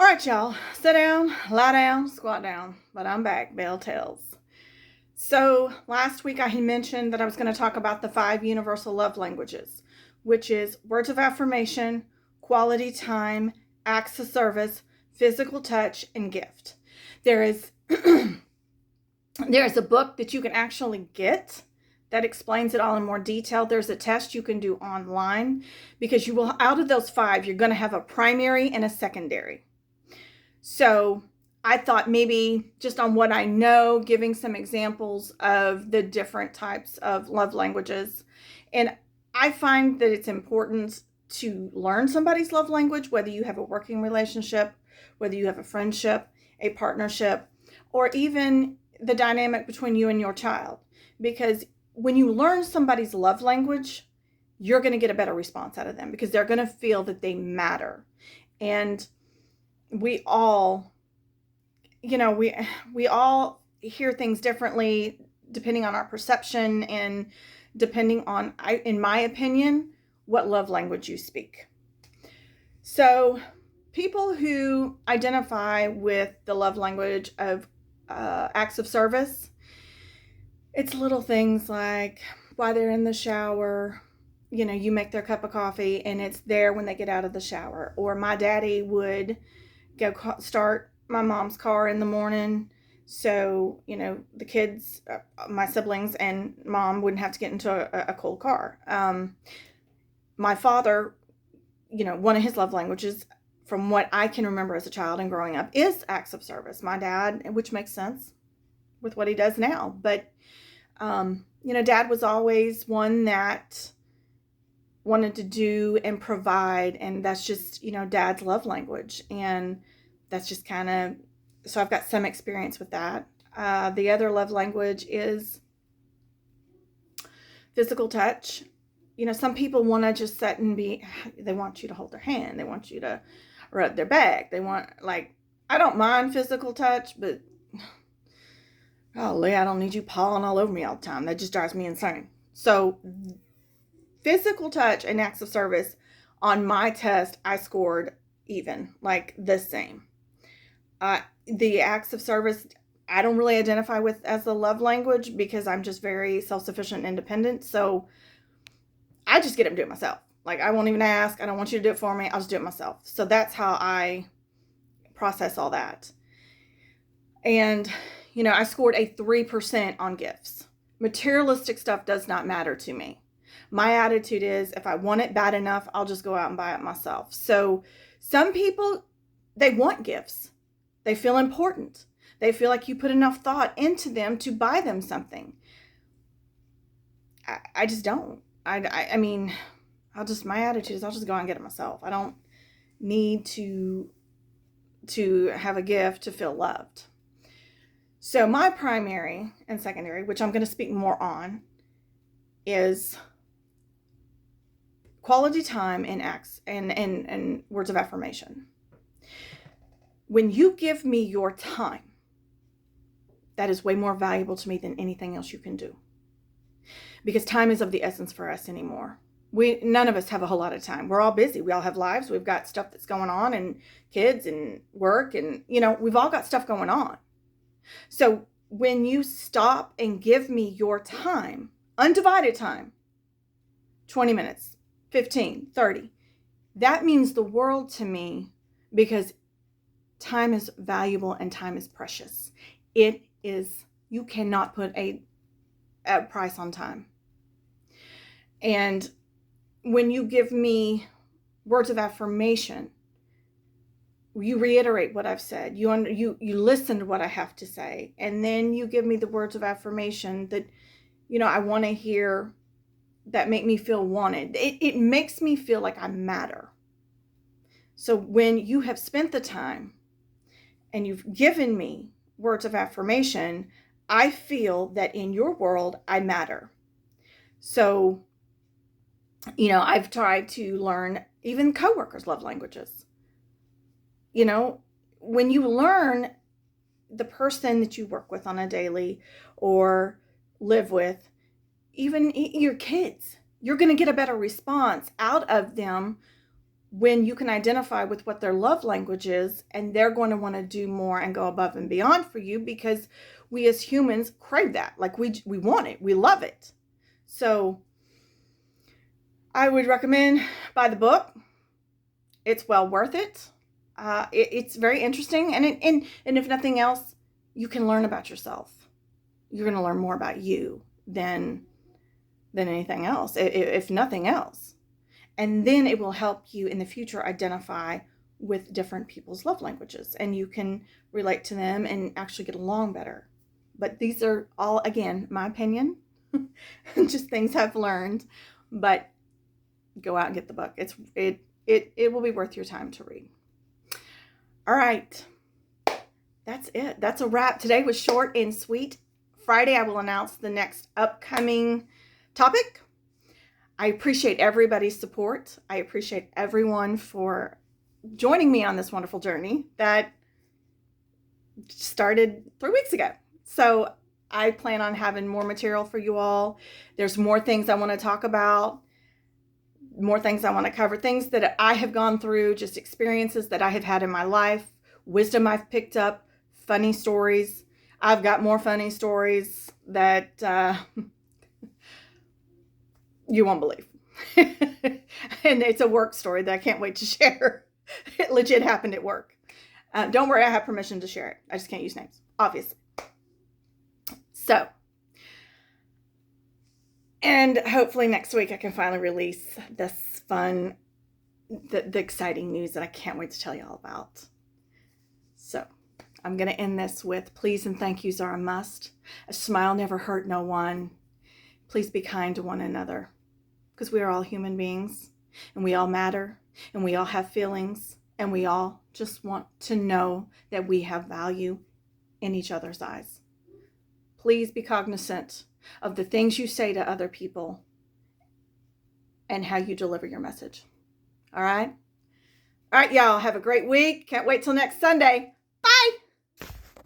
All right, y'all. Sit down, lie down, squat down. But I'm back, bell tells. So last week I had mentioned that I was going to talk about the 5 universal love languages, which is words of affirmation, quality time, acts of service, physical touch, and gift. There is a book that you can actually get that explains it all in more detail. There's a test you can do online because you will, out of those 5, you're going to have a primary and a secondary. So I thought maybe just on what I know, giving some examples of the different types of love languages. And I find that it's important to learn somebody's love language, whether you have a working relationship, whether you have a friendship, a partnership, or even the dynamic between you and your child. Because when you learn somebody's love language, you're going to get a better response out of them because they're going to feel that they matter. And we all, we all hear things differently depending on our perception and depending on, in my opinion, what love language you speak. So people who identify with the love language of acts of service, it's little things like while they're in the shower, you make their cup of coffee and it's there when they get out of the shower. Or my daddy would go start my mom's car in the morning, so the kids, my siblings and mom wouldn't have to get into a cold car. My father, one of his love languages from what I can remember as a child and growing up is acts of service. My dad, which makes sense with what he does now, but dad was always one that wanted to do and provide, and that's just dad's love language. And that's just kind of, so I've got some experience with that. The other love language is physical touch. Some people want to just sit and they want you to hold their hand, they want you to rub their back, they want, I don't mind physical touch, but golly, I don't need you pawing all over me all the time. That just drives me insane. So physical touch and acts of service, on my test I scored even, like the same. The acts of service I don't really identify with as a love language because I'm just very self-sufficient and independent. So I just get up and do it myself. I won't even ask. I don't want you to do it for me. I'll just do it myself. So that's how I process all that. And, I scored a 3% on gifts. Materialistic stuff does not matter to me. My attitude is if I want it bad enough, I'll just go out and buy it myself. So some people, they want gifts. They feel important. They feel like you put enough thought into them to buy them something. I just don't. I mean, my attitude is I'll just go out and get it myself. I don't need to have a gift to feel loved. So my primary and secondary, which I'm going to speak more on, is quality time and acts and words of affirmation. When you give me your time, that is way more valuable to me than anything else you can do. Because time is of the essence for us anymore. None of us have a whole lot of time. We're all busy. We all have lives. We've got stuff that's going on, and kids and work, and we've all got stuff going on. So when you stop and give me your time, undivided time, 20 minutes, 15, 30, that means the world to me because time is valuable and time is precious. It is, you cannot put a price on time. And when you give me words of affirmation, you reiterate what I've said. You listen to what I have to say, and then you give me the words of affirmation that I want to hear, that make me feel wanted. It makes me feel like I matter. So when you have spent the time and you've given me words of affirmation, I feel that in your world I matter. So I've tried to learn even coworkers' love languages. When you learn the person that you work with on a daily or live with, even your kids, you're going to get a better response out of them when you can identify with what their love language is, and they're going to want to do more and go above and beyond for you, because we as humans crave that. Like we want it. We love it. So I would recommend buy the book. It's well worth it. It's very interesting. And if nothing else, you can learn about yourself. You're going to learn more about you than anything else, if nothing else. And then it will help you in the future identify with different people's love languages, and you can relate to them and actually get along better. But these are all, again, my opinion, just things I've learned. But go out and get the book. It will be worth your time to read. All right. That's it. That's a wrap. Today was short and sweet. Friday, I will announce the next upcoming topic. I appreciate everybody's support. I appreciate everyone for joining me on this wonderful journey that started 3 weeks ago. So I plan on having more material for you all. There's more things I want to talk about, more things I want to cover, things that I have gone through, just experiences that I have had in my life, wisdom I've picked up, funny stories. I've got more funny stories that you won't believe. And it's a work story that I can't wait to share. It legit happened at work. Don't worry, I have permission to share it. I just can't use names, obviously. So, and hopefully next week I can finally release this fun, the exciting news that I can't wait to tell you all about. So, I'm going to end this with please and thank yous are a must. A smile never hurt no one. Please be kind to one another, because we are all human beings, and we all matter, and we all have feelings, and we all just want to know that we have value in each other's eyes. Please be cognizant of the things you say to other people and how you deliver your message. All right? All right, y'all. Have a great week. Can't wait till next Sunday.